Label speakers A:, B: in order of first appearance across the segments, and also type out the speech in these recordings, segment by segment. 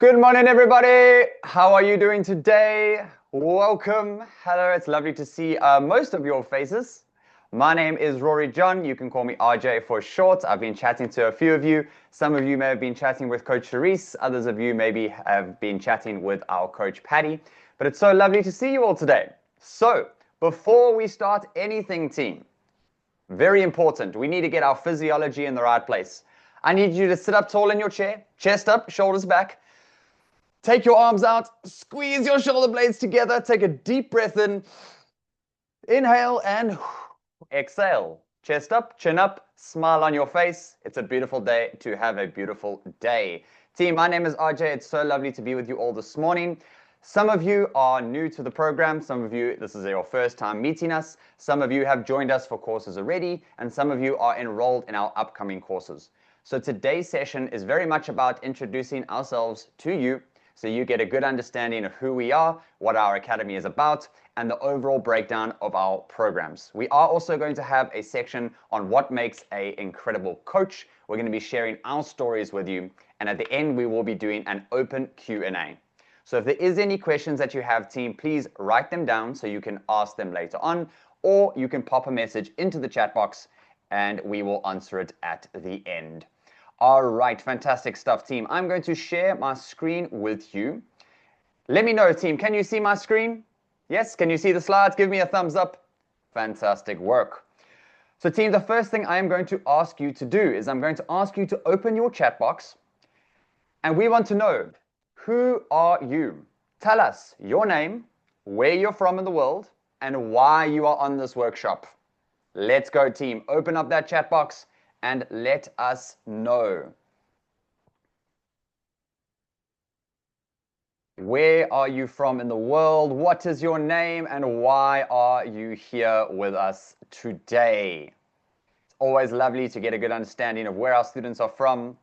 A: Good morning, everybody. How are you doing today? Welcome. Hello, it's lovely to see most of your faces. My name is Rory John. You can call me RJ for short. I've been chatting to a few of you. Some of you may have been chatting with Coach Therese. Others of you maybe have been chatting with our Coach Patty. But it's so lovely to see you all today. So, before we start anything, team, very important, we need to get our physiology in the right place. I need you to sit up tall in your chair, chest up, shoulders back. Take your arms out, squeeze your shoulder blades together, take a deep breath in, inhale and exhale. Chest up, chin up, smile on your face. It's a beautiful day to have a beautiful day. Team, my name is RJ. It's so lovely to be with you all this morning. Some of you are new to the program. Some of you, this is your first time meeting us. Some of you have joined us for courses already, and some of you are enrolled in our upcoming courses. So today's session is very much about introducing ourselves to you, so you get a good understanding of who we are, what our academy is about, and the overall breakdown of our programs. We are also going to have a section on what makes an incredible coach. We're going to be sharing our stories with you, and at the end we will be doing an open Q&A. So if there is any questions that you have, team, please write them down so you can ask them later on, or you can pop a message into the chat box and we will answer it at the end. All right, fantastic stuff, team. I'm going to share my screen with you. Let me know, team, can you see my screen? Yes, can you see the slides? Give me a thumbs up. Fantastic work. So, team, the first thing I am going to ask you to do is I'm going to ask you to open your chat box, and we want to know, who are you? Tell us your name, where you're from in the world, and why you are on this workshop. Let's go, team. Open up that chat box and let us know. Where are you from in the world? What is your name? And why are you here with us today? It's always lovely to get a good understanding of where our students are from.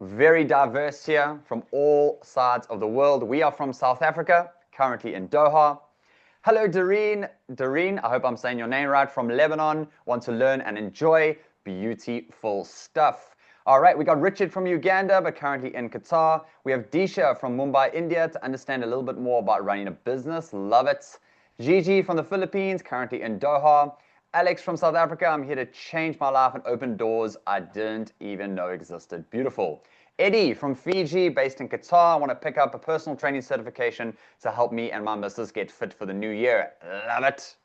A: Very diverse here from all sides of the world. We are from South Africa, currently in Doha. Hello, Doreen. Doreen, I hope I'm saying your name right, from Lebanon. Want to learn and enjoy beautiful stuff. All right, we got Richard from Uganda, but currently in Qatar. We have Disha from Mumbai, India, to understand a little bit more about running a business. Love it. Gigi from the Philippines, currently in Doha. Alex from South Africa, I'm here to change my life and open doors I didn't even know existed. Beautiful. Eddie from Fiji, based in Qatar. I want to pick up a personal training certification to help me and my missus get fit for the new year. Love it.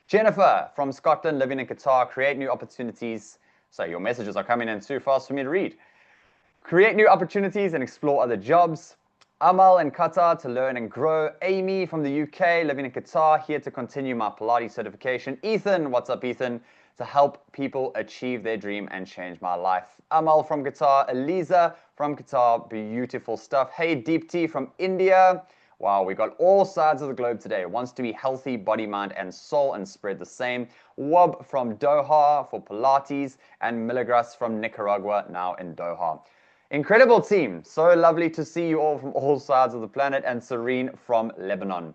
A: Jennifer from Scotland, living in Qatar. Create new opportunities. So your messages are coming in too fast for me to read. Create new opportunities and explore other jobs. Amal in Qatar to learn and grow. Amy from the UK, living in Qatar, here to continue my Pilates certification. Ethan, what's up, Ethan? To help people achieve their dream and change my life. Amal from Qatar. Eliza from Qatar, beautiful stuff. Hey, Deepti from India. Wow, we got all sides of the globe today. Wants to be healthy, body, mind, and soul, and spread the same. Wab from Doha for Pilates, and Milagras from Nicaragua, now in Doha. Incredible team. So lovely to see you all from all sides of the planet, and Serene from Lebanon.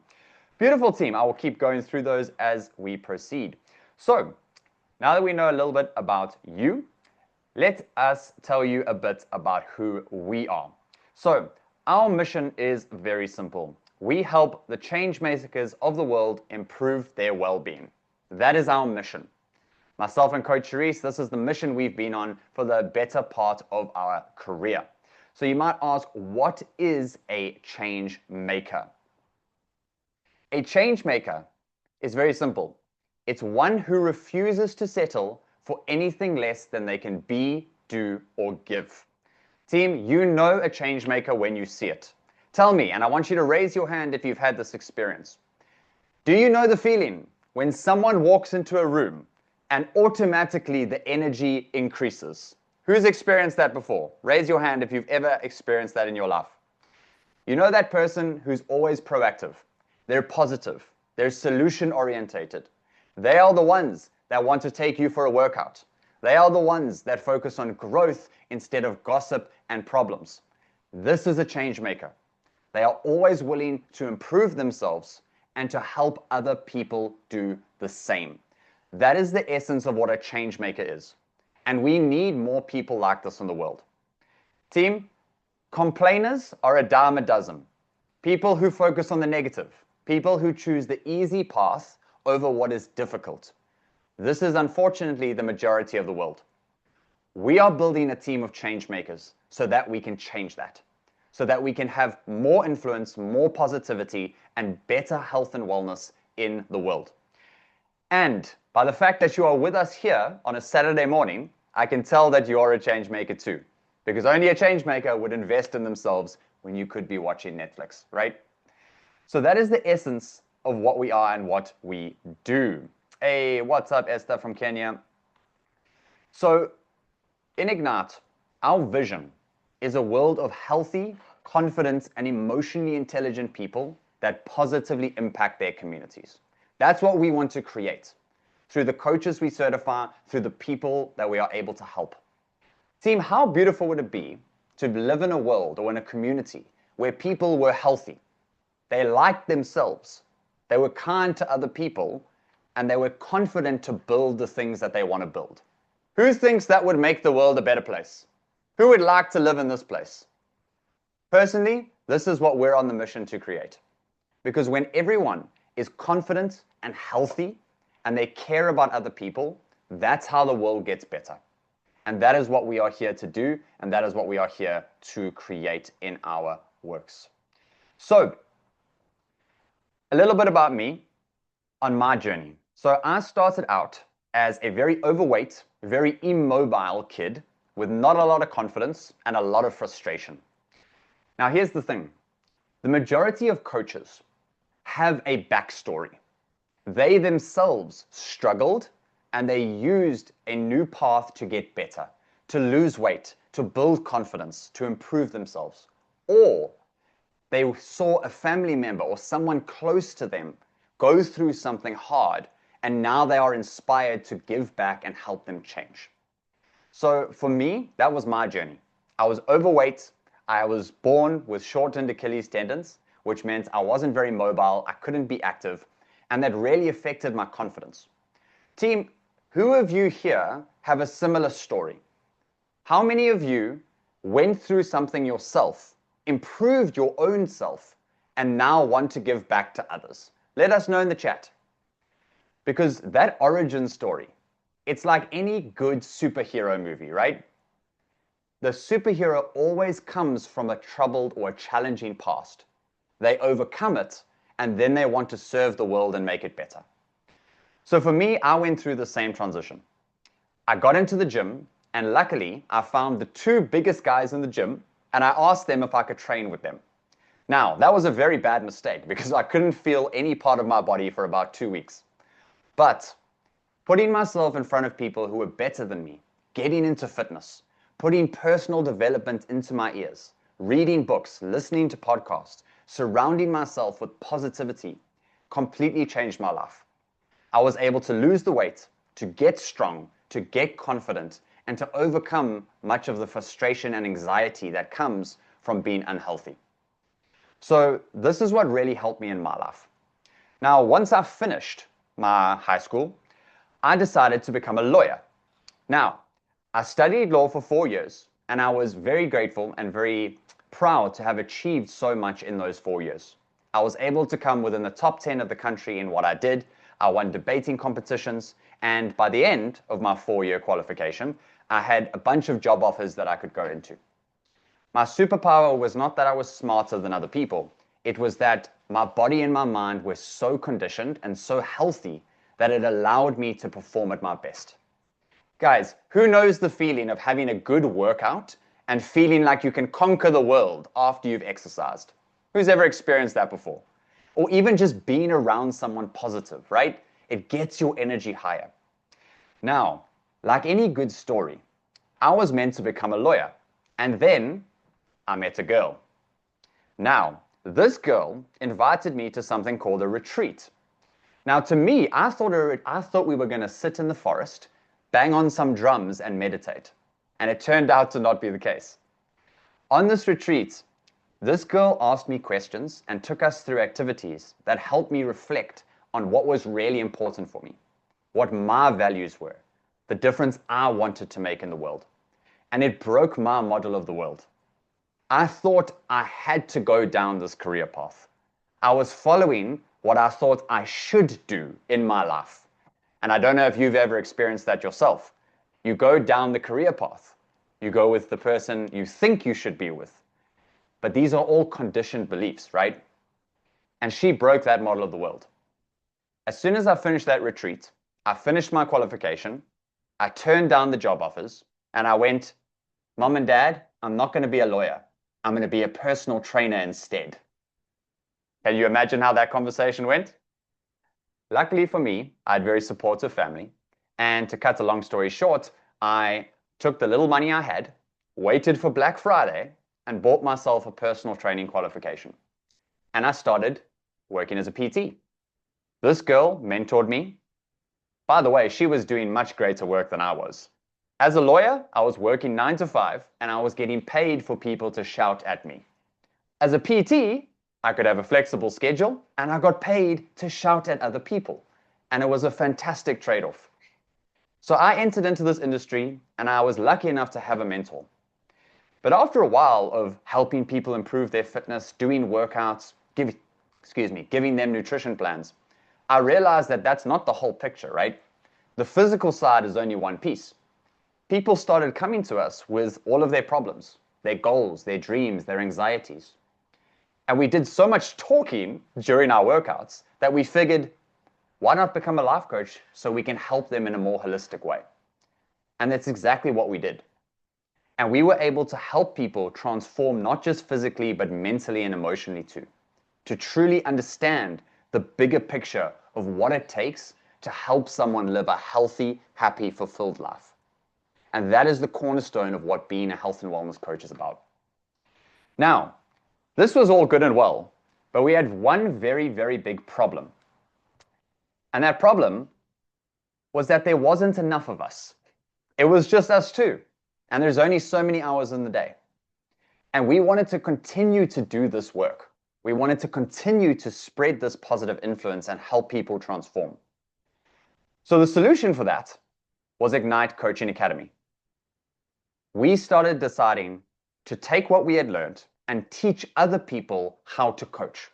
A: Beautiful team. I will keep going through those as we proceed. So, now that we know a little bit about you, let us tell you a bit about who we are. So, our mission is very simple. We help the change makers of the world improve their well-being. That is our mission. Myself and Coach Therese, this is the mission we've been on for the better part of our career. So you might ask, what is a change maker? A change maker is very simple. It's one who refuses to settle for anything less than they can be, do, or give. Team, you know a change maker when you see it. Tell me, and I want you to raise your hand if you've had this experience. Do you know the feeling when someone walks into a room and automatically the energy increases? Who's experienced that before? Raise your hand if you've ever experienced that in your life. You know that person who's always proactive. They're positive. They're solution orientated. They are the ones that want to take you for a workout. They are the ones that focus on growth instead of gossip and problems. This is a change maker. They are always willing to improve themselves and to help other people do the same. That is the essence of what a change maker is. And we need more people like this in the world. Team, Complainers are a dime a dozen. People who focus on the negative. People who choose the easy path over what is difficult. This is unfortunately the majority of the world. We are building a team of change makers so that we can change that. So that we can have more influence, more positivity, and better health and wellness in the world. And by the fact that you are with us here on a Saturday morning, I can tell that you are a change maker too. Because only a change maker would invest in themselves when you could be watching Netflix, right? So that is the essence of what we are and what we do. Hey, what's up, Esther from Kenya? So in Ignite, our vision is a world of healthy, confident, and emotionally intelligent people that positively impact their communities. That's what we want to create through the coaches we certify, through the people that we are able to help. Team, how beautiful would it be to live in a world or in a community where people were healthy, they liked themselves, they were kind to other people, and they were confident to build the things that they want to build? Who thinks that would make the world a better place? Who would like to live in this place? Personally, this is what we're on the mission to create. Because when everyone is confident and healthy and they care about other people, that's how the world gets better. And that is what we are here to do, and that is what we are here to create in our works. So, a little bit about me on my journey. So I started out as a very overweight, very immobile kid with not a lot of confidence and a lot of frustration. Now here's the thing. The majority of coaches have a backstory. They themselves struggled and they used a new path to get better, to lose weight, to build confidence, to improve themselves. Or they saw a family member or someone close to them go through something hard, and now they are inspired to give back and help them change. So for me, that was my journey. I was overweight. I was born with shortened Achilles tendons, which meant I wasn't very mobile. I couldn't be active, and that really affected my confidence. Team, who of you here have a similar story? How many of you went through something yourself, improved your own self, and now want to give back to others? Let us know in the chat. Because that origin story, it's like any good superhero movie, right? The superhero always comes from a troubled or a challenging past. They overcome it, and then they want to serve the world and make it better. So for me, I went through the same transition. I got into the gym, and luckily, I found the two biggest guys in the gym, and I asked them if I could train with them. Now, that was a very bad mistake because I couldn't feel any part of my body for about 2 weeks. But putting myself in front of people who were better than me, getting into fitness, putting personal development into my ears, reading books, listening to podcasts, surrounding myself with positivity, completely changed my life. I was able to lose the weight, to get strong, to get confident, and to overcome much of the frustration and anxiety that comes from being unhealthy. So this is what really helped me in my life. Now, once I finished my high school, I decided to become a lawyer. Now, I studied law for 4 years, and I was very grateful and very proud to have achieved so much in those 4 years. I was able to come within the top 10 of the country in what I did. I won debating competitions, and by the end of my 4-year qualification, I had a bunch of job offers that I could go into. My superpower was not that I was smarter than other people. It was that my body and my mind were so conditioned and so healthy that it allowed me to perform at my best. Guys, who knows the feeling of having a good workout and feeling like you can conquer the world after you've exercised? Who's ever experienced that before? Or even just being around someone positive, right? It gets your energy higher. Now, like any good story, I was meant to become a lawyer, and then I met a girl. Now, this girl invited me to something called a retreat. Now, to me, I thought we were going to sit in the forest, bang on some drums, and meditate. And it turned out to not be the case. On this retreat, this girl asked me questions and took us through activities that helped me reflect on what was really important for me, what my values were, the difference I wanted to make in the world. And it broke my model of the world. I thought I had to go down this career path. I was following what I thought I should do in my life. And I don't know if you've ever experienced that yourself. You go down the career path. You go with the person you think you should be with. But these are all conditioned beliefs, right? And she broke that model of the world. As soon as I finished that retreat, I finished my qualification, I turned down the job offers, and I went, Mom and Dad, I'm not going to be a lawyer. I'm going to be a personal trainer instead. Can you imagine how that conversation went? Luckily for me, I had a very supportive family. And to cut a long story short, I took the little money I had, waited for Black Friday, and bought myself a personal training qualification. And I started working as a PT. This girl mentored me. By the way, she was doing much greater work than I was. As a lawyer, I was working 9 to 5, and I was getting paid for people to shout at me. As a PT, I could have a flexible schedule, and I got paid to shout at other people. And it was a fantastic trade-off. So I entered into this industry, and I was lucky enough to have a mentor. But after a while of helping people improve their fitness, doing workouts, giving them nutrition plans, I realized that that's not the whole picture, right? The physical side is only one piece. People started coming to us with all of their problems, their goals, their dreams, their anxieties. And we did so much talking during our workouts that we figured, why not become a life coach so we can help them in a more holistic way? And that's exactly what we did. And we were able to help people transform not just physically, but mentally and emotionally too, to truly understand the bigger picture of what it takes to help someone live a healthy, happy, fulfilled life. And that is the cornerstone of what being a health and wellness coach is about. Now, this was all good and well, but we had one very, very big problem. And that problem was that there wasn't enough of us. It was just us two. And there's only so many hours in the day. And we wanted to continue to do this work. We wanted to continue to spread this positive influence and help people transform. So the solution for that was Ignite Coaching Academy. We started deciding to take what we had learned and teach other people how to coach.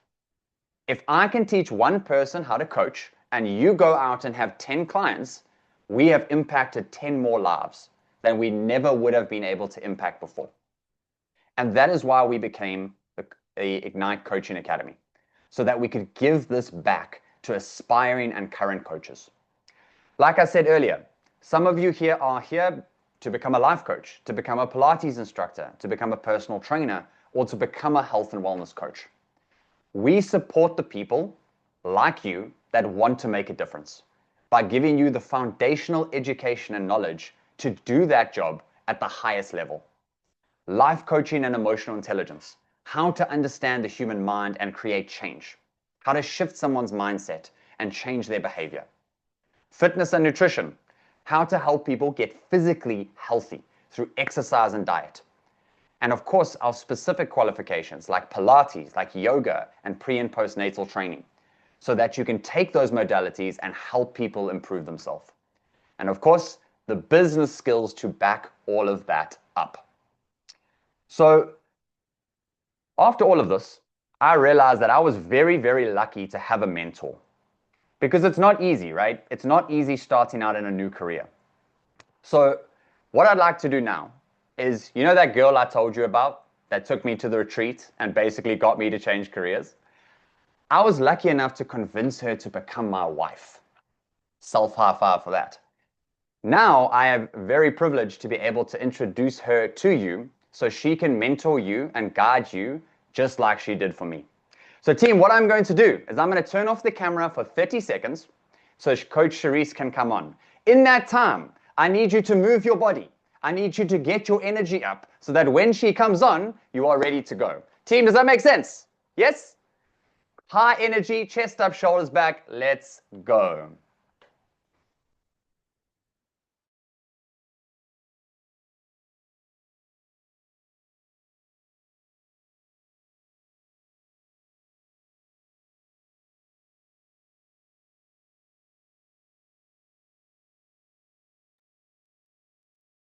A: If I can teach one person how to coach and you go out and have 10 clients, we have impacted 10 more lives than we never would have been able to impact before. And that is why we became the Ignite Coaching Academy, so that we could give this back to aspiring and current coaches. Like I said earlier, some of you here are here to become a life coach, to become a Pilates instructor, to become a personal trainer, or to become a health and wellness coach. We support the people like you that want to make a difference by giving you the foundational education and knowledge to do that job at the highest level. Life coaching and emotional intelligence, how to understand the human mind and create change, how to shift someone's mindset and change their behavior. Fitness and nutrition, how to help people get physically healthy through exercise and diet. And of course, our specific qualifications like Pilates, like yoga, and pre and postnatal training, so that you can take those modalities and help people improve themselves. And of course, the business skills to back all of that up. So after all of this, I realized that I was very, very lucky to have a mentor. Because it's not easy, right? It's not easy starting out in a new career. So what I'd like to do now is, you know that girl I told you about that took me to the retreat and basically got me to change careers? I was lucky enough to convince her to become my wife. Self high five for that. Now I am very privileged to be able to introduce her to you so she can mentor you and guide you just like she did for me. So team, what I'm going to do is I'm going to turn off the camera for 30 seconds so Coach Charisse can come on. In that time, I need you to move your body. I need you to get your energy up so that when she comes on, you are ready to go. Team, does that make sense? Yes? High energy, chest up, shoulders back. Let's go.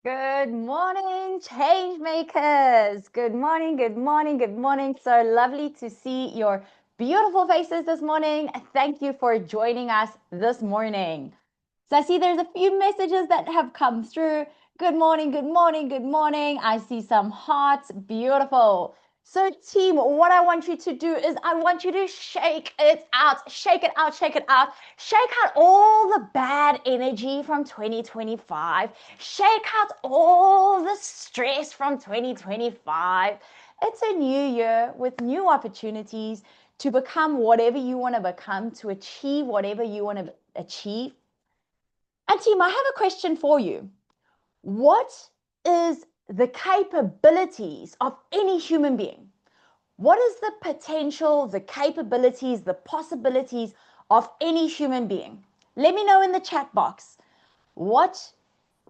B: Good morning, change makers. Good morning, good morning, good morning. So lovely to see your beautiful faces this morning. Thank you for joining us this morning. So I see there's a few messages that have come through. Good morning, good morning, good morning. I see some hearts. Beautiful. So, team, what I want you to do is I want you to shake it out, shake it out, shake it out, shake out all the bad energy from 2025, shake out all the stress from 2025. It's a new year with new opportunities to become whatever you want to become, to achieve whatever you want to achieve. And team, I have a question for you. What is the capabilities of any human being? What is the potential, the capabilities, the possibilities of any human being? Let me know in the chat box. What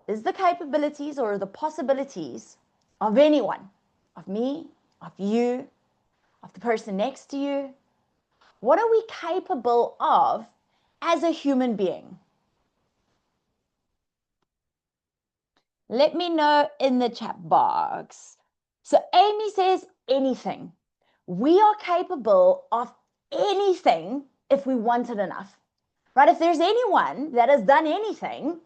B: is the capabilities or the possibilities of anyone? Of me, of you, of the person next to you? What are we capable of as a human being? Let me know in the chat box. So Amy says anything. We are capable of anything if we want it enough, right? If there's anyone that has done anything,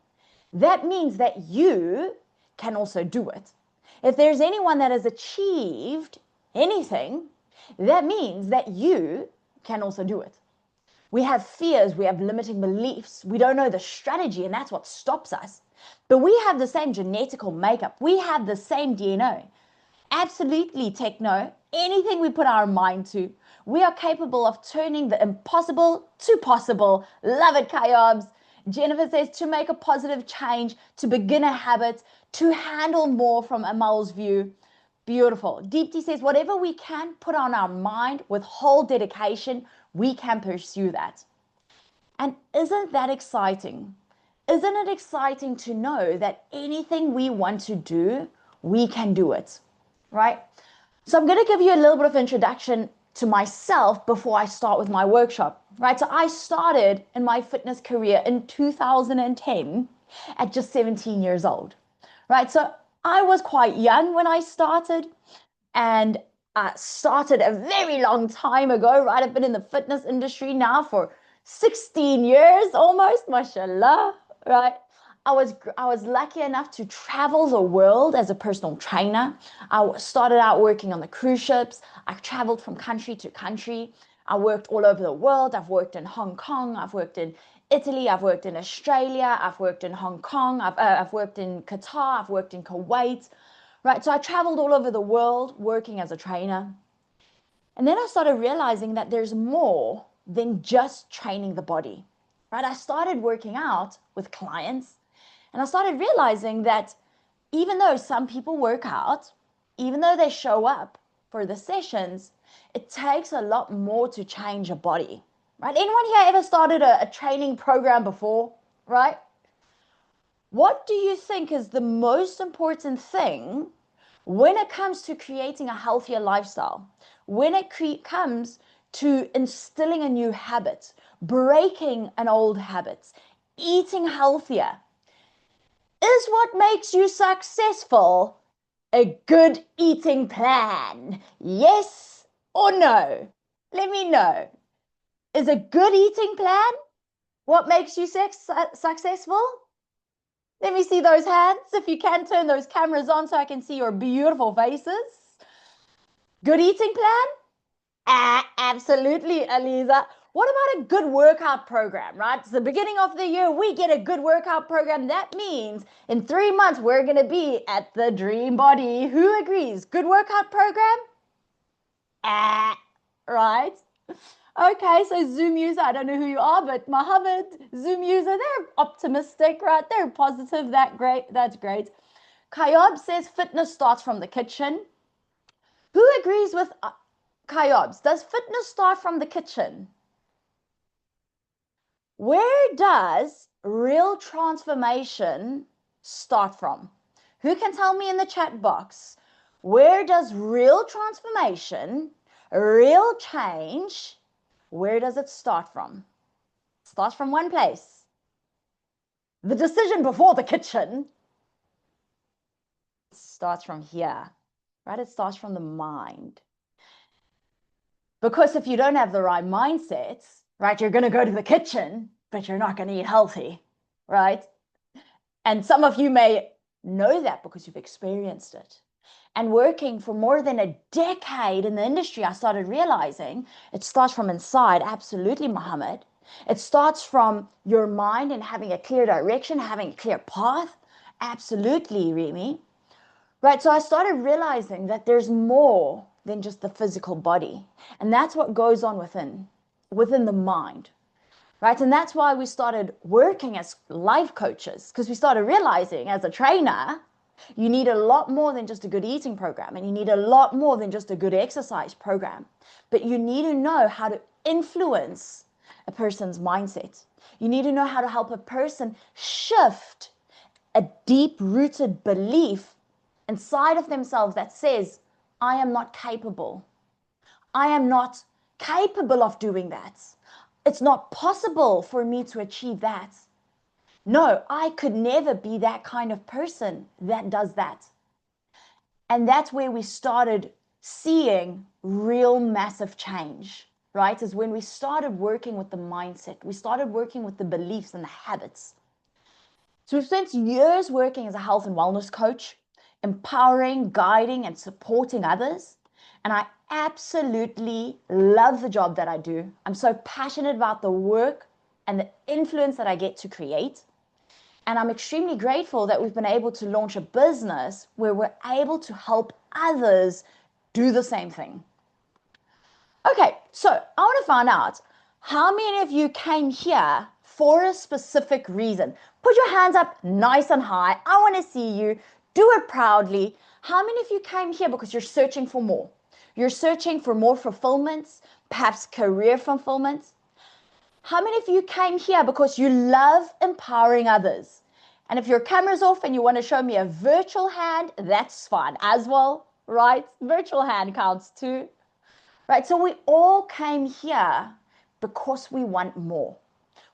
B: that means that you can also do it. If there's anyone that has achieved anything, that means that you can also do it. We have fears, we have limiting beliefs, we don't know the strategy, and that's what stops us. But we have the same genetical makeup, we have the same DNA. Absolutely, techno, anything we put our mind to, we are capable of turning the impossible to possible. Love it, Kayobs. Jennifer says to make a positive change, to begin a habit, to handle more from Amal's view. Beautiful. Deepti says, whatever we can put on our mind with whole dedication, we can pursue that. And isn't that exciting? Isn't it exciting to know that anything we want to do, we can do it, right? So I'm going to give you a little bit of introduction to myself before I start with my workshop, right? So I started in my fitness career in 2010 at just 17 years old, right? So I was quite young when I started, and started a very long time ago, right? I've been in the fitness industry now for 16 years almost, mashallah, right? I was lucky enough to travel the world as a personal trainer. I started out working on the cruise ships. I traveled from country to country. I worked all over the world. I've worked in Hong Kong. I've worked in Italy. I've worked in Australia. I've worked in Hong Kong. I've worked in Qatar. I've worked in Kuwait. Right, so I traveled all over the world working as a trainer. And then I started realizing that there's more than just training the body. Right? I started working out with clients, and I started realizing that even though some people work out, even though they show up for the sessions, it takes a lot more to change a body. Right? Anyone here ever started a training program before? Right? What do you think is the most important thing when it comes to creating a healthier lifestyle, when it comes to instilling a new habit, breaking an old habit, eating healthier, is what makes you successful a good eating plan? Yes or no? Let me know. Is a good eating plan what makes you successful? Let me see those hands. If you can turn those cameras on so I can see your beautiful faces. Good eating plan? Absolutely, Aliza. What about a good workout program, right? It's the beginning of the year. We get a good workout program. That means in 3 months, we're going to be at the dream body. Who agrees? Good workout program? Right? Okay, so Zoom user, I don't know who you are, but Mohammed, Zoom user, they're optimistic, right? They're positive. That's great. Kayob says fitness starts from the kitchen. Who agrees with Kayobs? Does fitness start from the kitchen? Where does real transformation start from? Who can tell me in the chat box? Where does real transformation, real change, where does it start from? It starts from one place. The decision before the kitchen. starts from here, right? It starts from the mind. Because if you don't have the right mindsets, right, you're going to go to the kitchen, but you're not going to eat healthy, right? And some of you may know that because you've experienced it. And working for more than a decade in the industry, I started realizing it starts from inside. Absolutely, Mohammed. It starts from your mind and having a clear direction, having a clear path. Absolutely, Remy. Right, so I started realizing that there's more than just the physical body. And that's what goes on within the mind. Right, and that's why we started working as life coaches, because we started realizing as a trainer, you need a lot more than just a good eating program, and you need a lot more than just a good exercise program. But you need to know how to influence a person's mindset. You need to know how to help a person shift a deep-rooted belief inside of themselves that says, I am not capable. I am not capable of doing that. It's not possible for me to achieve that. No, I could never be that kind of person that does that. And that's where we started seeing real massive change, right? Is when we started working with the mindset. We started working with the beliefs and the habits. So we've spent years working as a health and wellness coach, empowering, guiding, and supporting others. And I absolutely love the job that I do. I'm so passionate about the work and the influence that I get to create. And I'm extremely grateful that we've been able to launch a business where we're able to help others do the same thing. Okay, so I want to find out how many of you came here for a specific reason. Put your hands up nice and high. I want to see you. Do it proudly. How many of you came here because you're searching for more? You're searching for more fulfillments, perhaps career fulfillments. How many of you came here because you love empowering others? And if your camera's off and you want to show me a virtual hand, that's fine as well, right? Virtual hand counts too, right? So we all came here because we want more.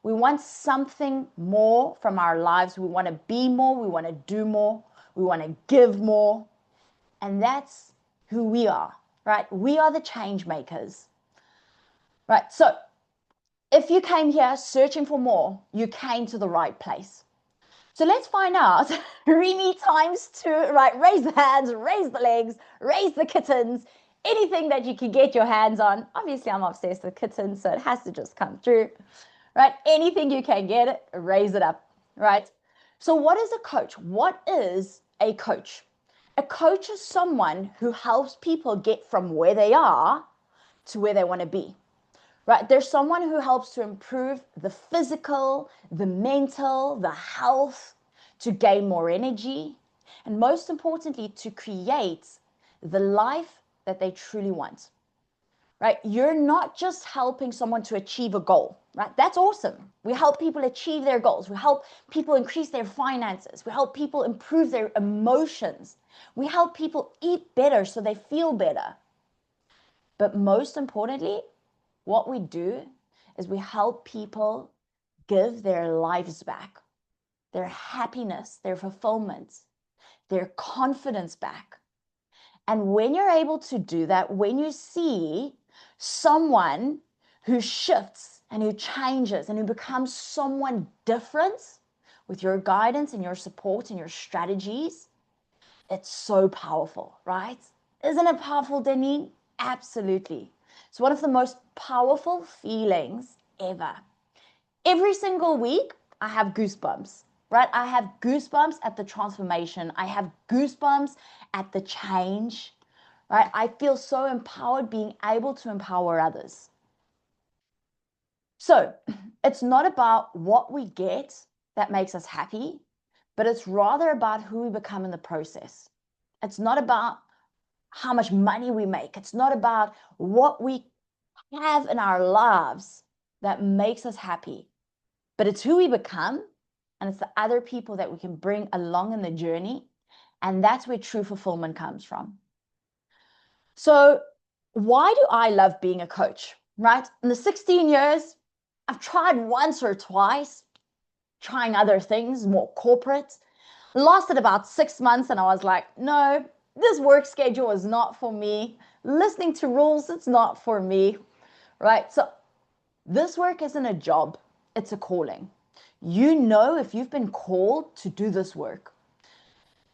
B: We want something more from our lives. We want to be more. We want to do more. We want to give more. And that's who we are, right? We are the change makers, right? So if you came here searching for more, you came to the right place. So let's find out. Remy times 2, right? Raise the hands, raise the legs, raise the kittens, anything that you can get your hands on. Obviously, I'm obsessed with kittens, so it has to just come through, right? Anything you can get it, raise it up, right? So what is a coach? What is a coach? A coach is someone who helps people get from where they are to where they want to be. Right? There's someone who helps to improve the physical, the mental, the health, to gain more energy, and most importantly, to create the life that they truly want. Right? You're not just helping someone to achieve a goal, right? That's awesome. We help people achieve their goals. We help people increase their finances. We help people improve their emotions. We help people eat better so they feel better. But most importantly, what we do is we help people give their lives back, their happiness, their fulfillment, their confidence back. And when you're able to do that, when you see someone who shifts and who changes and who becomes someone different with your guidance and your support and your strategies, it's so powerful, right? Isn't it powerful, Denise? Absolutely. It's one of the most powerful feelings ever. Every single week, I have goosebumps, right? I have goosebumps at the transformation. I have goosebumps at the change, right? I feel so empowered being able to empower others. So it's not about what we get that makes us happy, but it's rather about who we become in the process. It's not about how much money we make. It's not about what we have in our lives that makes us happy, but it's who we become, and it's the other people that we can bring along in the journey, and that's where true fulfillment comes from. So why do I love being a coach, right? In the 16 years, I've tried once or twice, trying other things, more corporate. Lasted about 6 months, and I was like, no, this work schedule is not for me. Listening to rules, it's not for me, right? So this work isn't a job, it's a calling. You know if you've been called to do this work.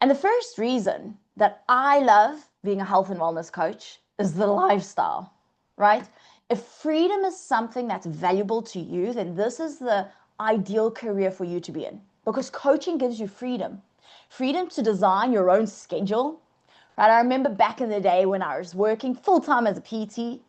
B: And the first reason that I love being a health and wellness coach is the lifestyle, right? If freedom is something that's valuable to you, then this is the ideal career for you to be in, because coaching gives you freedom. Freedom to design your own schedule, right? I remember back in the day when I was working full-time as a PT,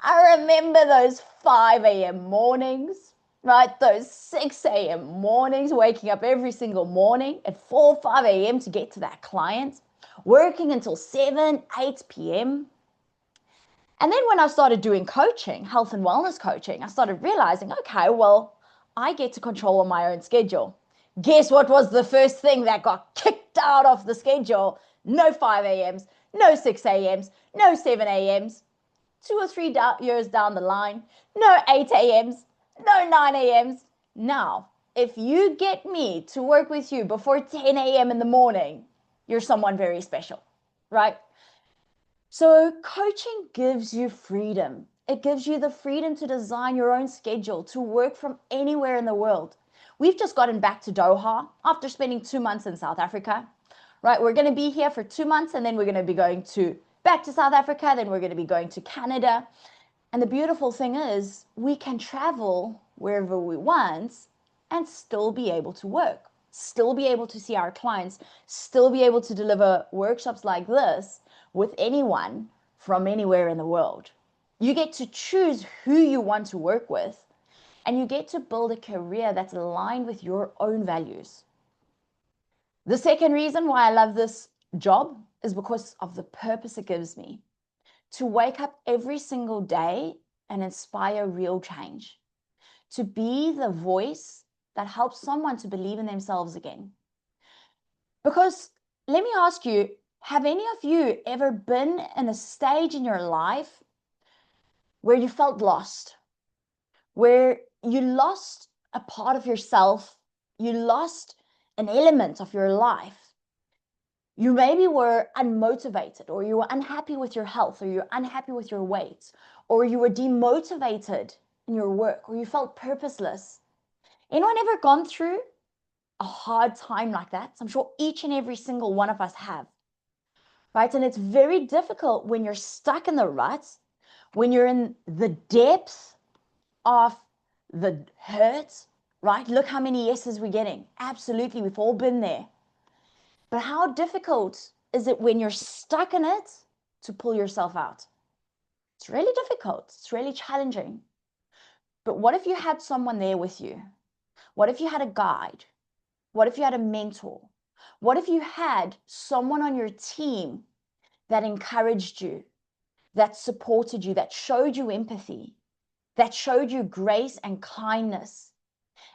B: I remember those 5 a.m. mornings, right? Those 6 a.m. mornings, waking up every single morning at 4, 5 a.m. to get to that client, working until 7, 8 p.m. And then when I started doing coaching, health and wellness coaching, I started realizing, okay, well, I get to control my own schedule. Guess what was the first thing that got kicked out of the schedule? No 5 a.m.s, no 6 a.m.s, no 7 a.m.s. 2 or 3 years down the line, no 8 a.m.s, no 9 a.m.s. Now, if you get me to work with you before 10 a.m. in the morning, you're someone very special, right? So coaching gives you freedom. It gives you the freedom to design your own schedule, to work from anywhere in the world. We've just gotten back to Doha after spending 2 months in South Africa, right? We're going to be here for 2 months, and then we're going to be going back to South Africa, then we're going to be going to Canada. And the beautiful thing is we can travel wherever we want and still be able to work, still be able to see our clients, still be able to deliver workshops like this with anyone from anywhere in the world. You get to choose who you want to work with, and you get to build a career that's aligned with your own values. The second reason why I love this job is because of the purpose it gives me. To wake up every single day and inspire real change. To be the voice that helps someone to believe in themselves again. Because let me ask you, have any of you ever been in a stage in your life where you felt lost? Where you lost a part of yourself, you lost an element of your life. You maybe were unmotivated, or you were unhappy with your health, or you're unhappy with your weight, or you were demotivated in your work, or you felt purposeless. Anyone ever gone through a hard time like that? I'm sure each and every single one of us have, right? And it's very difficult when you're stuck in the rut, when you're in the depth of the hurt, right? Look how many yeses we're getting. Absolutely, we've all been there. But how difficult is it when you're stuck in it to pull yourself out? It's really difficult. It's really challenging. But what if you had someone there with you? What if you had a guide? What if you had a mentor? What if you had someone on your team that encouraged you, that supported you, that showed you empathy, that showed you grace and kindness,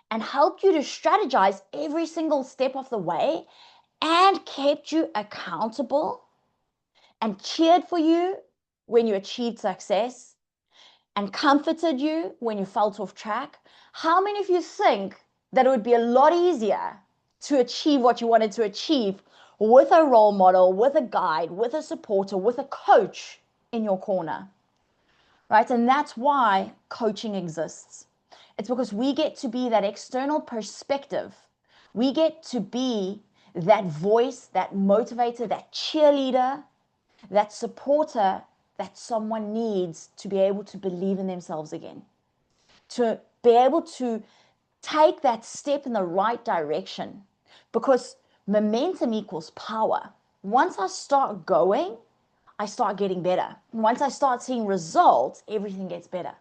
B: and helped you to strategize every single step of the way, and kept you accountable and cheered for you when you achieved success and comforted you when you felt off track? How many of you think that it would be a lot easier to achieve what you wanted to achieve with a role model, with a guide, with a supporter, with a coach in your corner? Right? And that's why coaching exists. It's because we get to be that external perspective. We get to be that voice, that motivator, that cheerleader, that supporter that someone needs to be able to believe in themselves again, to be able to take that step in the right direction, because momentum equals power. Once I start going, I start getting better. And once I start seeing results, everything gets better.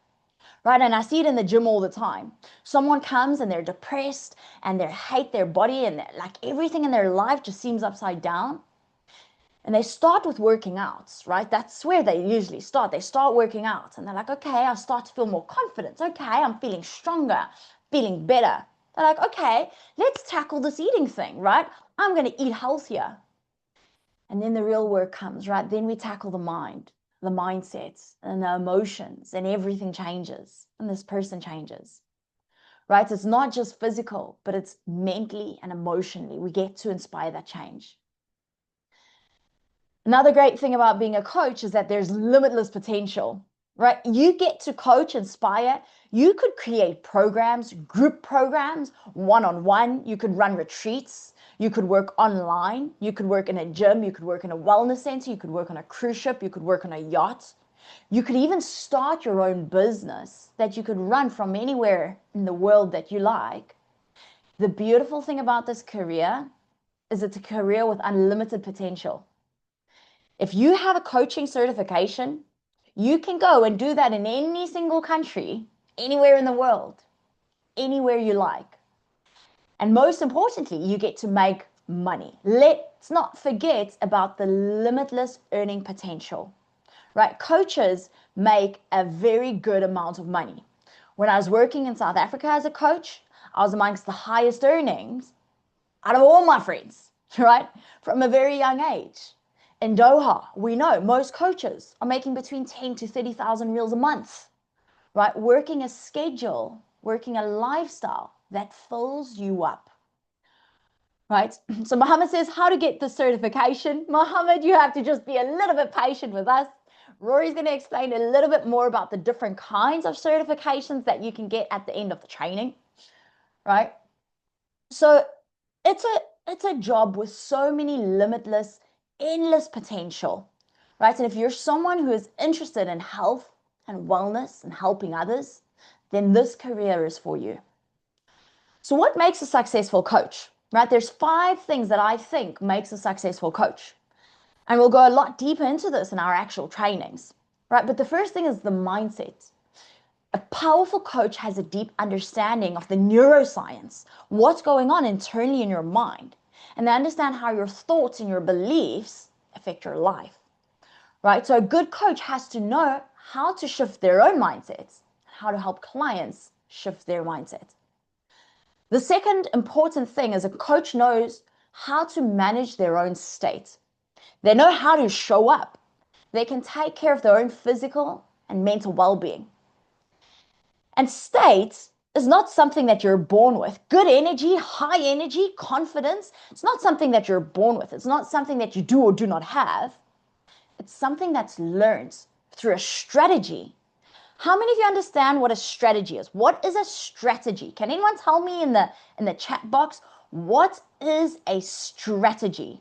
B: Right? And I see it in the gym all the time. Someone comes and they're depressed and they hate their body and like everything in their life just seems upside down. And they start with working out, right? That's where they usually start. They start working out and they're like, okay, I start to feel more confident. Okay, I'm feeling stronger, feeling better. They're like, okay, let's tackle this eating thing, right? I'm going to eat healthier. And then the real work comes, right? Then we tackle the mind, the mindsets, and the emotions, and everything changes, and this person changes, right? It's not just physical, but it's mentally and emotionally. We get to inspire that change. Another great thing about being a coach is that there's limitless potential, right? You get to coach, inspire. You could create programs, group programs, one-on-one. You could run retreats. You could work online. You could work in a gym. You could work in a wellness center. You could work on a cruise ship. You could work on a yacht. You could even start your own business that you could run from anywhere in the world that you like. The beautiful thing about this career is it's a career with unlimited potential. If you have a coaching certification, you can go and do that in any single country, anywhere in the world, anywhere you like. And most importantly, you get to make money. Let's not forget about the limitless earning potential, right? Coaches make a very good amount of money. When I was working in South Africa as a coach, I was amongst the highest earnings out of all my friends, right? From a very young age. In Doha, we know most coaches are making between 10 to 30,000 reals a month, right? Working a schedule, working a lifestyle that fills you up, right? So Mohammed says, how to get the certification? Mohammed, you have to just be a little bit patient with us. Rory's going to explain a little bit more about the different kinds of certifications that you can get at the end of the training, right? So it's a job with so many limitless, endless potential, right? And if you're someone who is interested in health and wellness and helping others, then this career is for you. So what makes a successful coach, right? There's 5 things that I think makes a successful coach. And we'll go a lot deeper into this in our actual trainings, right? But the first thing is the mindset. A powerful coach has a deep understanding of the neuroscience, what's going on internally in your mind, and they understand how your thoughts and your beliefs affect your life, right? So a good coach has to know how to shift their own mindsets, how to help clients shift their mindset. The second important thing is a coach knows how to manage their own state. They know how to show up. They can take care of their own physical and mental well-being. And state is not something that you're born with. Good energy, high energy, confidence, it's not something that you're born with. It's not something that you do or do not have. It's something that's learned through a strategy. How many of you understand what a strategy is? What is a strategy? Can anyone tell me in the chat box, what is a strategy?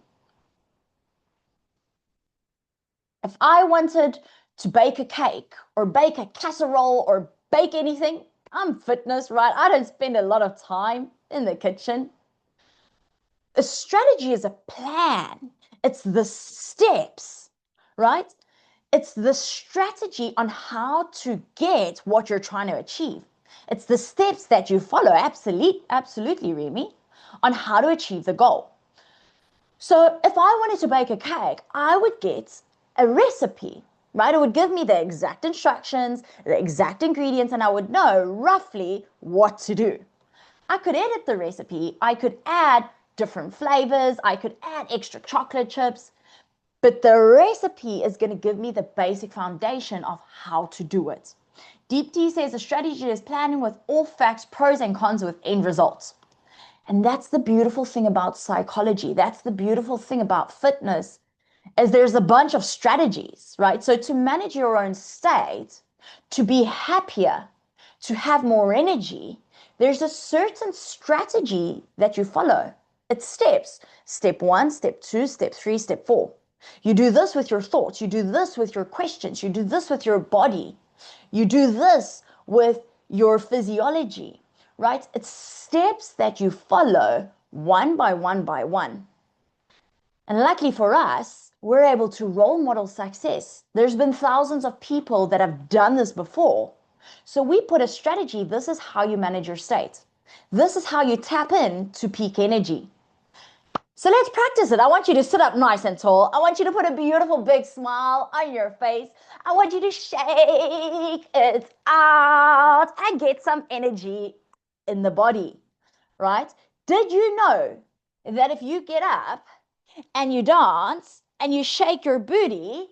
B: If I wanted to bake a cake or bake a casserole or bake anything, I'm fitness, right? I don't spend a lot of time in the kitchen. A strategy is a plan. It's the steps, right? It's the strategy on how to get what you're trying to achieve. It's the steps that you follow, absolutely, Remy, on how to achieve the goal. So if I wanted to bake a cake, I would get a recipe, right? It would give me the exact instructions, the exact ingredients, and I would know roughly what to do. I could edit the recipe. I could add different flavors. I could add extra chocolate chips. But the recipe is going to give me the basic foundation of how to do it. Deep T says a strategy is planning with all facts, pros and cons with end results. And that's the beautiful thing about psychology. That's the beautiful thing about fitness, is there's a bunch of strategies, right? So to manage your own state, to be happier, to have more energy, there's a certain strategy that you follow. It's steps. Step 1, step 2, step 3, step 4. You do this with your thoughts. You do this with your questions. You do this with your body. You do this with your physiology, right? It's steps that you follow one by one by one. And luckily for us, we're able to role model success. There's been thousands of people that have done this before. So we put a strategy. This is how you manage your state. This is how you tap in to peak energy. So let's practice it. I want you to sit up nice and tall. I want you to put a beautiful big smile on your face. I want you to shake it out and get some energy in the body, right? Did you know that if you get up and you dance and you shake your booty,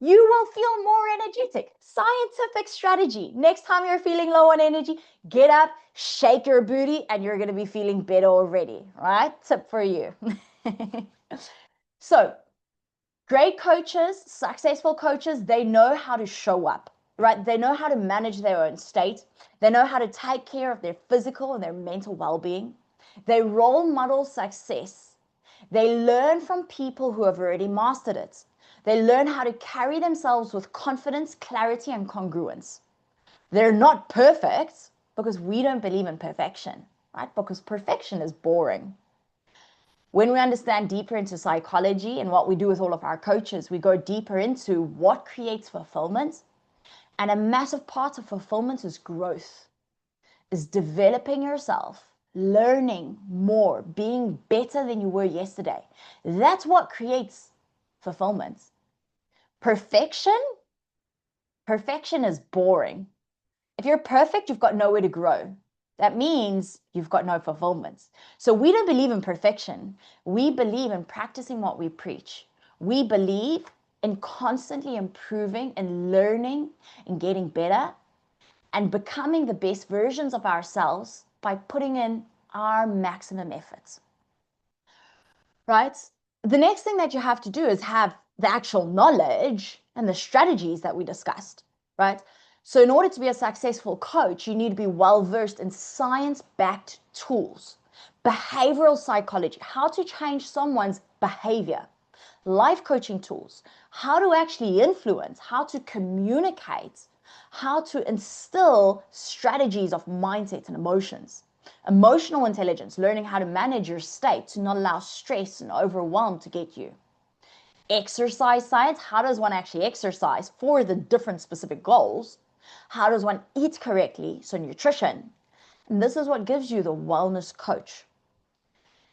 B: You will feel more energetic. Scientific strategy. Next time you're feeling low on energy, get up, shake your booty, and you're going to be feeling better already, right? Tip for you. So, great coaches, successful coaches, they know how to show up, right? They know how to manage their own state. They know how to take care of their physical and their mental well-being. They role model success. They learn from people who have already mastered it. They learn how to carry themselves with confidence, clarity, and congruence. They're not perfect because we don't believe in perfection, right? Because perfection is boring. When we understand deeper into psychology and what we do with all of our coaches, we go deeper into what creates fulfillment. And a massive part of fulfillment is growth, is developing yourself, learning more, being better than you were yesterday. That's what creates fulfillment. Perfection is boring. If you're perfect, you've got nowhere to grow. That means you've got no fulfillment. So we don't believe in perfection. We believe in practicing what we preach. We believe in constantly improving and learning and getting better and becoming the best versions of ourselves by putting in our maximum efforts. Right? The next thing that you have to do is have the actual knowledge and the strategies that we discussed, right? So in order to be a successful coach, you need to be well-versed in science-backed tools, behavioral psychology, how to change someone's behavior, life coaching tools, how to actually influence, how to communicate, how to instill strategies of mindset and emotions. Emotional intelligence, learning how to manage your state to not allow stress and overwhelm to get you. Exercise science, how does one actually exercise for the different specific goals? How does one eat correctly? So nutrition. And this is what gives you the wellness coach.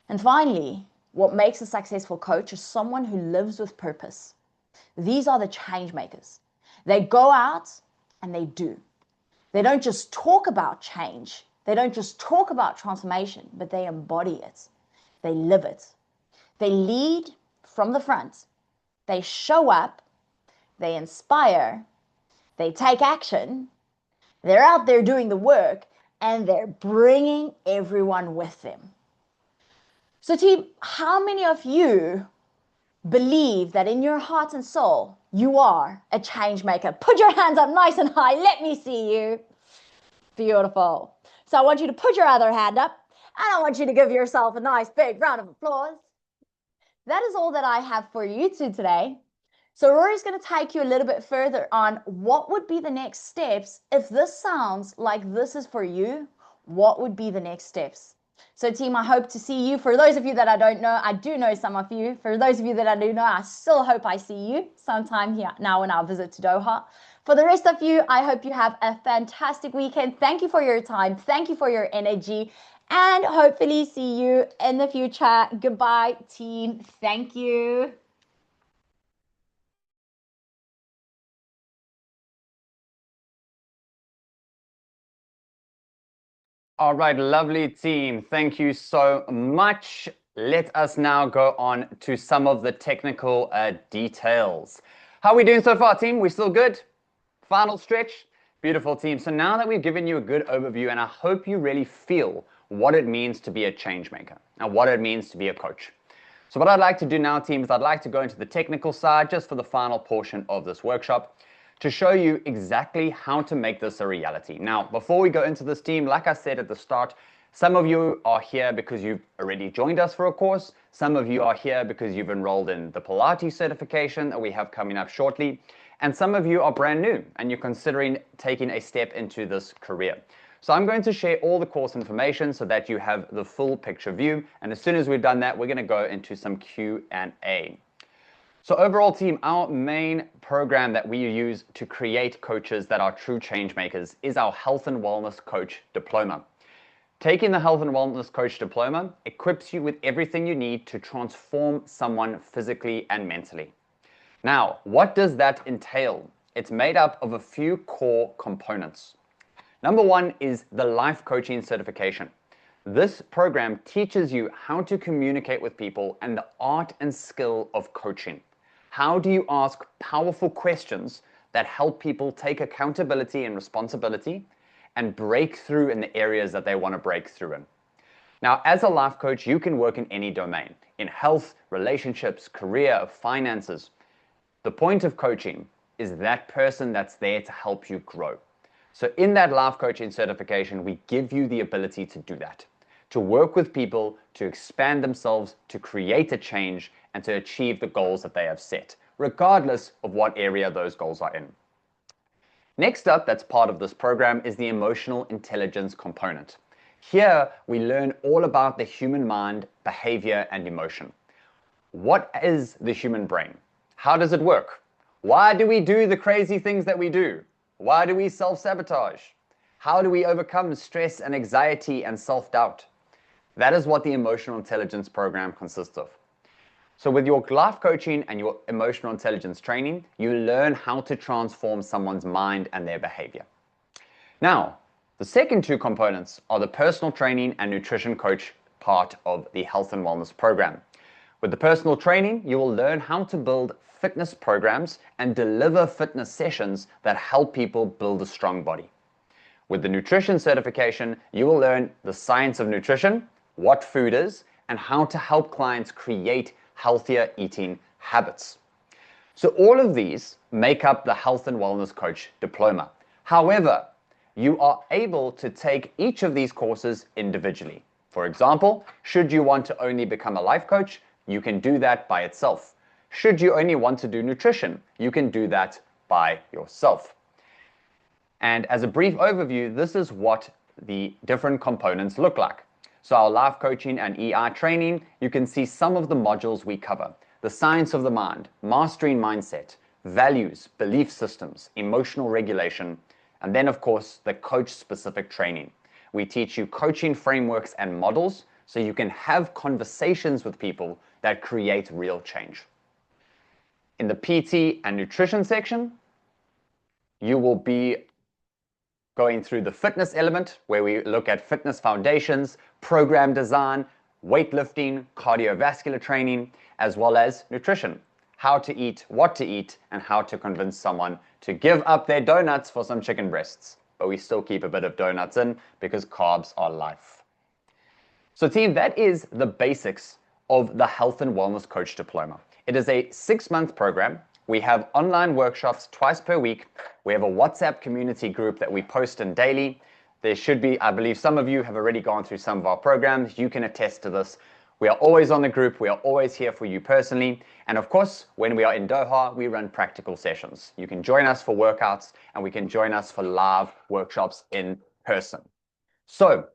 B: And finally, what makes a successful coach is someone who lives with purpose. These are the change makers. They go out and they do. They don't just talk about change. They don't just talk about transformation, but they embody it. They live it. They lead from the front. They show up. They inspire. They take action. They're out there doing the work, and they're bringing everyone with them. So team, how many of you believe that in your heart and soul, you are a change maker? Put your hands up nice and high. Let me see you. Beautiful. So I want you to put your other hand up, and I want you to give yourself a nice big round of applause. That is all that I have for you two today. So Rory's going to take you a little bit further on what would be the next steps. If this sounds like this is for you, what would be the next steps? So team, I hope to see you. For those of you that I don't know, I do know some of you. For those of you that I do know, I still hope I see you sometime here now on our visit to Doha. For the rest of you, I hope you have a fantastic weekend. Thank you for your time. Thank you for your energy. And hopefully see you in the future. Goodbye, team. Thank you.
A: All right, lovely team. Thank you so much. Let us now go on to some of the technical details. How are we doing so far, team? We still good? Final stretch? Beautiful, team. So now that we've given you a good overview, and I hope you really feel what it means to be a change maker and what it means to be a coach. So what I'd like to do now, team, is I'd like to go into the technical side just for the final portion of this workshop to show you exactly how to make this a reality. Now, before we go into this, team, like I said at the start, some of you are here because you've already joined us for a course. Some of you are here because you've enrolled in the Pilates certification that we have coming up shortly. And some of you are brand new and you're considering taking a step into this career. So I'm going to share all the course information so that you have the full picture view. And as soon as we've done that, we're going to go into some Q&A. So overall, team, our main program that we use to create coaches that are true change makers is our Health and Wellness Coach Diploma. Taking the Health and Wellness Coach Diploma equips you with everything you need to transform someone physically and mentally. Now, what does that entail? It's made up of a few core components. Number one is the Life Coaching Certification. This program teaches you how to communicate with people and the art and skill of coaching. How do you ask powerful questions that help people take accountability and responsibility and break through in the areas that they want to break through in? Now, as a life coach, you can work in any domain, in health, relationships, career, finances. The point of coaching is that person that's there to help you grow. So in that life coaching certification, we give you the ability to do that, to work with people, to expand themselves, to create a change, and to achieve the goals that they have set, regardless of what area those goals are in. Next up, that's part of this program, is the emotional intelligence component. Here, we learn all about the human mind, behavior, and emotion. What is the human brain? How does it work? Why do we do the crazy things that we do? Why do we self-sabotage? How do we overcome stress and anxiety and self-doubt? That is what the emotional intelligence program consists of. So with your life coaching and your emotional intelligence training, you learn how to transform someone's mind and their behavior. Now, the second two components are the personal training and nutrition coach part of the health and wellness program. With the personal training, you will learn how to build fitness programs and deliver fitness sessions that help people build a strong body. With the nutrition certification, you will learn the science of nutrition, what food is, and how to help clients create healthier eating habits. So all of these make up the Health and Wellness Coach Diploma. However, you are able to take each of these courses individually. For example, should you want to only become a life coach, you can do that by itself. Should you only want to do nutrition, you can do that by yourself. And as a brief overview, this is what the different components look like. So our life coaching and EI training, you can see some of the modules we cover. The science of the mind, mastering mindset, values, belief systems, emotional regulation, and then of course the coach-specific training. We teach you coaching frameworks and models so you can have conversations with people that create real change. In the PT and nutrition section, you will be going through the fitness element where we look at fitness foundations, program design, weightlifting, cardiovascular training, as well as nutrition. How to eat, what to eat, and how to convince someone to give up their donuts for some chicken breasts. But we still keep a bit of donuts in because carbs are life. So team, that is the basics of the Health and Wellness Coach Diploma. It is a 6-month program. We have online workshops twice per week. We have a WhatsApp community group that we post in daily. There should be, I believe some of you have already gone through some of our programs. You can attest to this. We are always on the group. We are always here for you personally. And of course, when we are in Doha, we run practical sessions. You can join us for workouts and we can join us for live workshops in person. So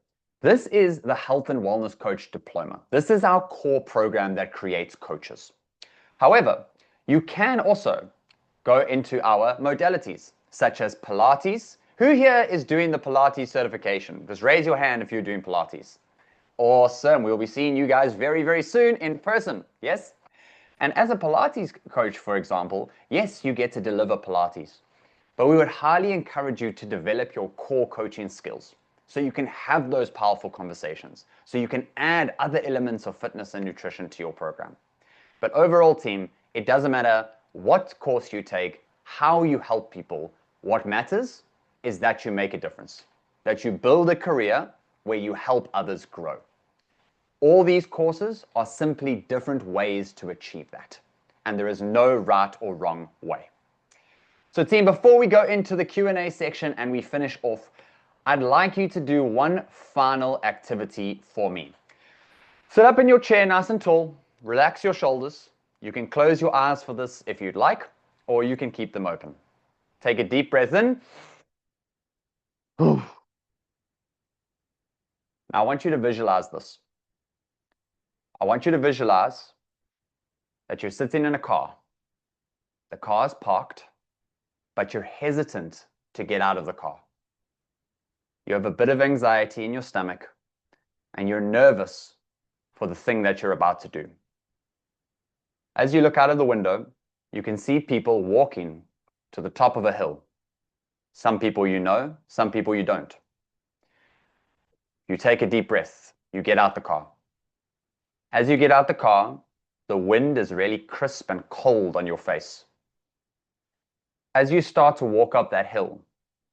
A: this is the Health and Wellness Coach Diploma. This is our core program that creates coaches. However, you can also go into our modalities, such as Pilates. Who here is doing the Pilates certification? Just raise your hand if you're doing Pilates. Awesome. We'll be seeing you guys very, very soon in person. Yes? And as a Pilates coach, for example, yes, you get to deliver Pilates. But we would highly encourage you to develop your core coaching skills so you can have those powerful conversations, so you can add other elements of fitness and nutrition to your program. But overall, team, it doesn't matter what course you take, how you help people. What matters is that you make a difference, that you build a career where you help others grow. All these courses are simply different ways to achieve that. And there is no right or wrong way. So team, before we go into the Q&A section and we finish off, I'd like you to do one final activity for me. Sit up in your chair nice and tall, relax your shoulders. You can close your eyes for this if you'd like, or you can keep them open. Take a deep breath in. Now I want you to visualize this. I want you to visualize that you're sitting in a car. The car is parked, but you're hesitant to get out of the car. You have a bit of anxiety in your stomach, and you're nervous for the thing that you're about to do. As you look out of the window, you can see people walking to the top of a hill. Some people you know, some people you don't. You take a deep breath. You get out the car. As you get out the car, The wind is really crisp and cold on your face. As you start to walk up that hill,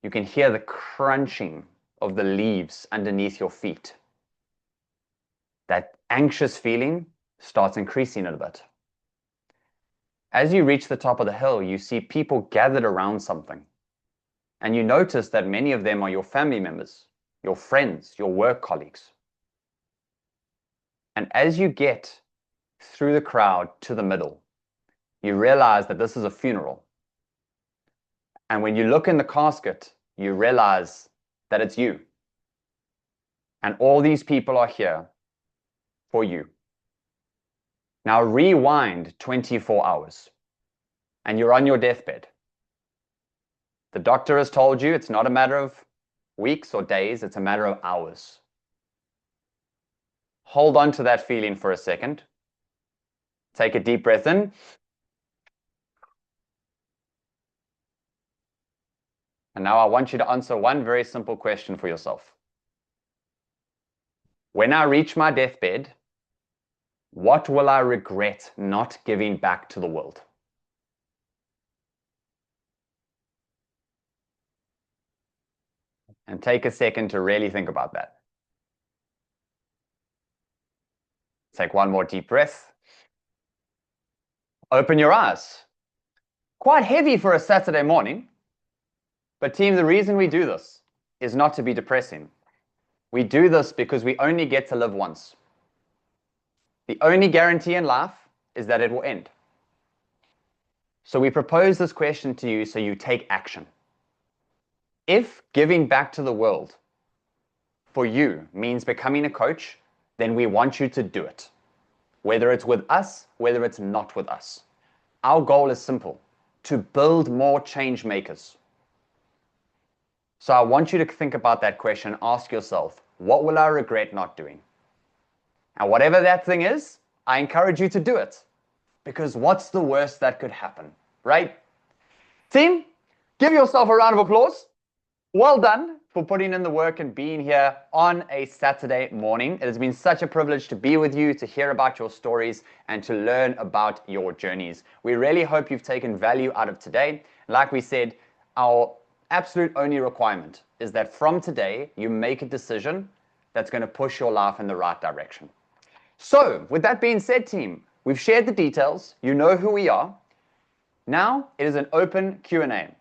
A: you can hear the crunching of the leaves underneath your feet. That anxious feeling starts increasing a bit. As you reach the top of the hill, you see people gathered around something. And you notice that many of them are your family members, your friends, your work colleagues. And as you get through the crowd to the middle, you realize that this is a funeral. And when you look in the casket, you realize that it's you. And all these people are here for you. Now rewind 24 hours and you're on your deathbed. The doctor has told you it's not a matter of weeks or days, it's a matter of hours. Hold on to that feeling for a second. Take a deep breath in. And now I want you to answer one very simple question for yourself. When I reach my deathbed, what will I regret not giving back to the world? And take a second to really think about that. Take one more deep breath. Open your eyes. Quite heavy for a Saturday morning. But team, the reason we do this is not to be depressing. We do this because we only get to live once. The only guarantee in life is that it will end. So we propose this question to you so you take action. If giving back to the world for you means becoming a coach, then we want you to do it. Whether it's with us, whether it's not with us. Our goal is simple, to build more change makers. So I want you to think about that question. Ask yourself, what will I regret not doing? And whatever that thing is, I encourage you to do it. Because what's the worst that could happen, right? Team, give yourself a round of applause. Well done for putting in the work and being here on a Saturday morning. It has been such a privilege to be with you, to hear about your stories, and to learn about your journeys. We really hope you've taken value out of today. Like we said, our absolute only requirement is that from today, you make a decision that's going to push your life in the right direction. So, with that being said, team, we've shared the details. You know who we are. Now, it is an open Q&A.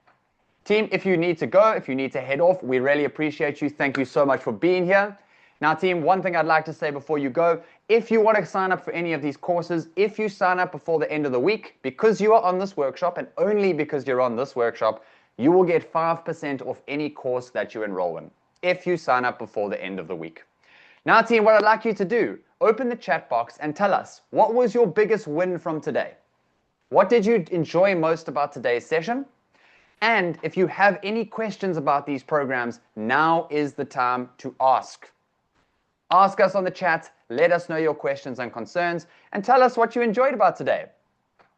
A: Team, if you need to go, if you need to head off, we really appreciate you. Thank you so much for being here. Now, team, one thing I'd like to say before you go, if you want to sign up for any of these courses, if you sign up before the end of the week, because you are on this workshop, and only because you're on this workshop, you will get 5% off any course that you enroll in, if you sign up before the end of the week. Now, team, what I'd like you to do, open the chat box and tell us, what was your biggest win from today? What did you enjoy most about today's session? And if you have any questions about these programs, now is the time to ask. Ask us on the chat, let us know your questions and concerns, and tell us what you enjoyed about today.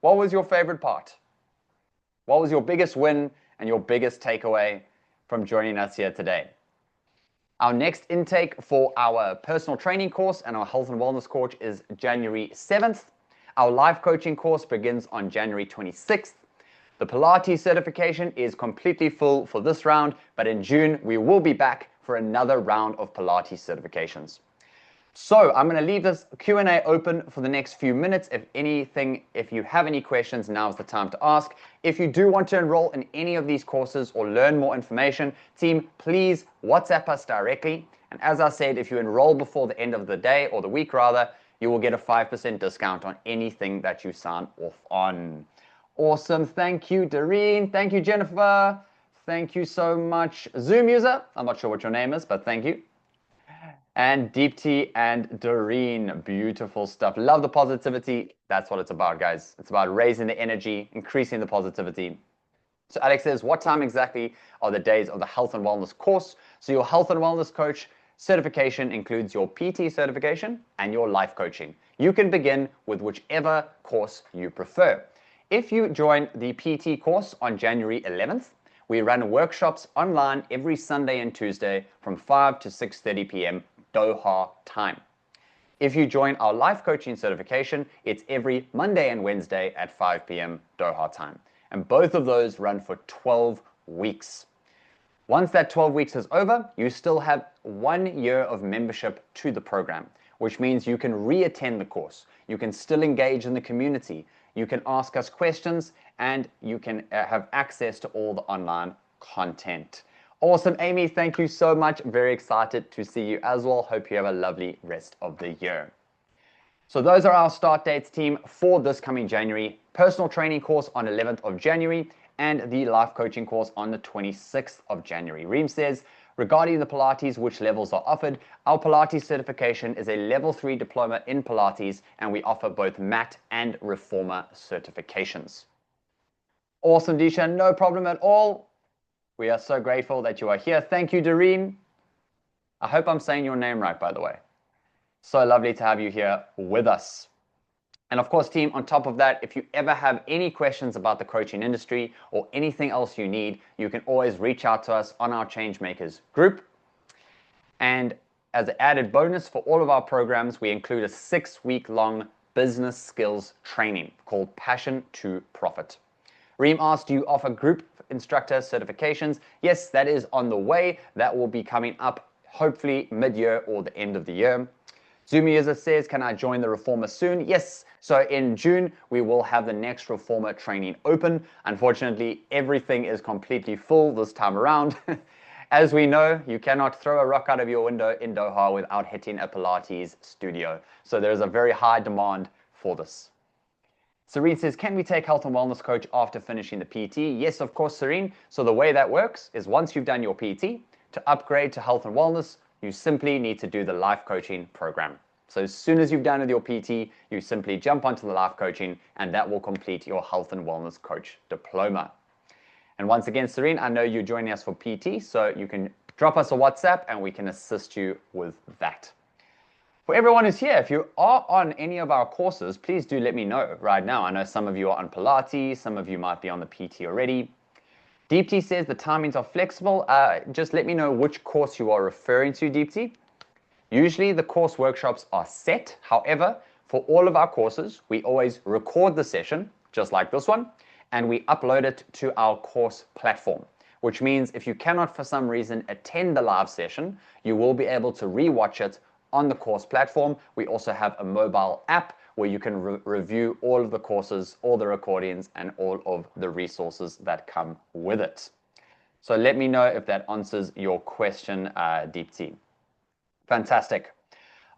A: What was your favorite part? What was your biggest win and your biggest takeaway from joining us here today? Our next intake for our personal training course and our health and wellness course is January 7th. Our life coaching course begins on January 26th. The Pilates certification is completely full for this round, but in June, we will be back for another round of Pilates certifications. So I'm going to leave this Q&A open for the next few minutes. If you have any questions, now's the time to ask. If you do want to enroll in any of these courses or learn more information, team, please WhatsApp us directly. And as I said, if you enroll before the end of the day or the week rather, you will get a 5% discount on anything that you sign off on. Awesome. Thank you, Doreen. Thank you, Jennifer. Thank you so much, Zoom user. I'm not sure what your name is, but thank you. And Deepti and Doreen, beautiful stuff. Love the positivity. That's what it's about, guys. It's about raising the energy, increasing the positivity. So Alex says, what time exactly are the days of the health and wellness course? So your health and wellness coach certification includes your PT certification and your life coaching. You can begin with whichever course you prefer. If you join the PT course on January 11th, we run workshops online every Sunday and Tuesday from 5 to 6:30 p.m. Doha time. If you join our life coaching certification, it's every Monday and Wednesday at 5 p.m. Doha time. And both of those run for 12 weeks. Once that 12 weeks is over, you still have 1 year of membership to the program, which means you can re-attend the course. You can still engage in the community. You can ask us questions, and you can have access to all the online content. Awesome, Amy. Thank you so much. Very excited to see you as well. Hope you have a lovely rest of the year. So those are our start dates, team, for this coming January. Personal training course on 11th of January and the life coaching course on the 26th of January. Reem says, regarding the Pilates, which levels are offered, our Pilates certification is a level 3 diploma in Pilates, and we offer both mat and reformer certifications. Awesome, Disha. No problem at all. We are so grateful that you are here. Thank you, Doreen. I hope I'm saying your name right, by the way. So lovely to have you here with us. And of course, team, on top of that, if you ever have any questions about the coaching industry or anything else you need, you can always reach out to us on our Changemakers group. And as an added bonus for all of our programs, we include a 6-week-long business skills training called Passion to Profit. Reem asked, do you offer group instructor certifications? Yes, that is on the way. That will be coming up hopefully mid-year or the end of the year. Zumi user says, can I join the Reformer soon? Yes. So in June, we will have the next Reformer training open. Unfortunately, everything is completely full this time around. As we know, you cannot throw a rock out of your window in Doha without hitting a Pilates studio. So there's a very high demand for this. Serene says, can we take health and wellness coach after finishing the PT? Yes, of course, Serene. So the way that works is once you've done your PT, to upgrade to health and wellness, you simply need to do the life coaching program. So as soon as you've done with your PT, you simply jump onto the life coaching, and that will complete your health and wellness coach diploma. And once again, Serene, I know you're joining us for PT, so you can drop us a WhatsApp and we can assist you with that. For everyone who's here, if you are on any of our courses, please do let me know right now. I know some of you are on Pilates, some of you might be on the PT already. Deepti says the timings are flexible. Just let me know which course you are referring to, Deepti. Usually the course workshops are set. However, for all of our courses, we always record the session, just like this one, and we upload it to our course platform, which means if you cannot for some reason attend the live session, you will be able to rewatch it on the course platform. We also have a mobile app where you can review all of the courses, all the recordings, and all of the resources that come with it. So let me know if that answers your question, Deepti. Fantastic.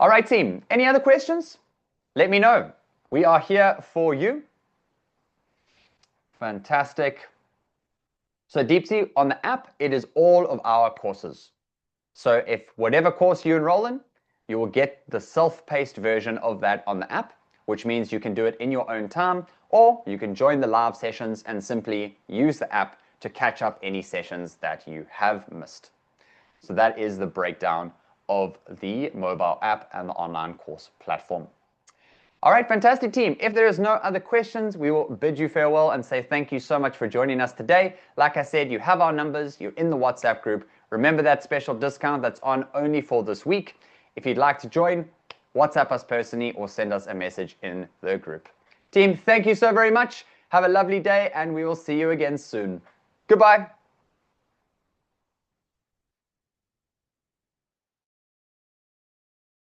A: All right, team. Any other questions? Let me know. We are here for you. Fantastic. So Deepti, on the app, it is all of our courses. So if whatever course you enroll in, you will get the self-paced version of that on the app, which means you can do it in your own time, or you can join the live sessions and simply use the app to catch up any sessions that you have missed. So that is the breakdown of the mobile app and the online course platform. All right, fantastic, team. If there is no other questions, we will bid you farewell and say thank you so much for joining us today. Like I said, you have our numbers, you're in the WhatsApp group. Remember that special discount that's on only for this week. If you'd like to join, WhatsApp us personally or send us a message in the group. Team, thank you so very much. Have a lovely day, and we will see you again soon. Goodbye.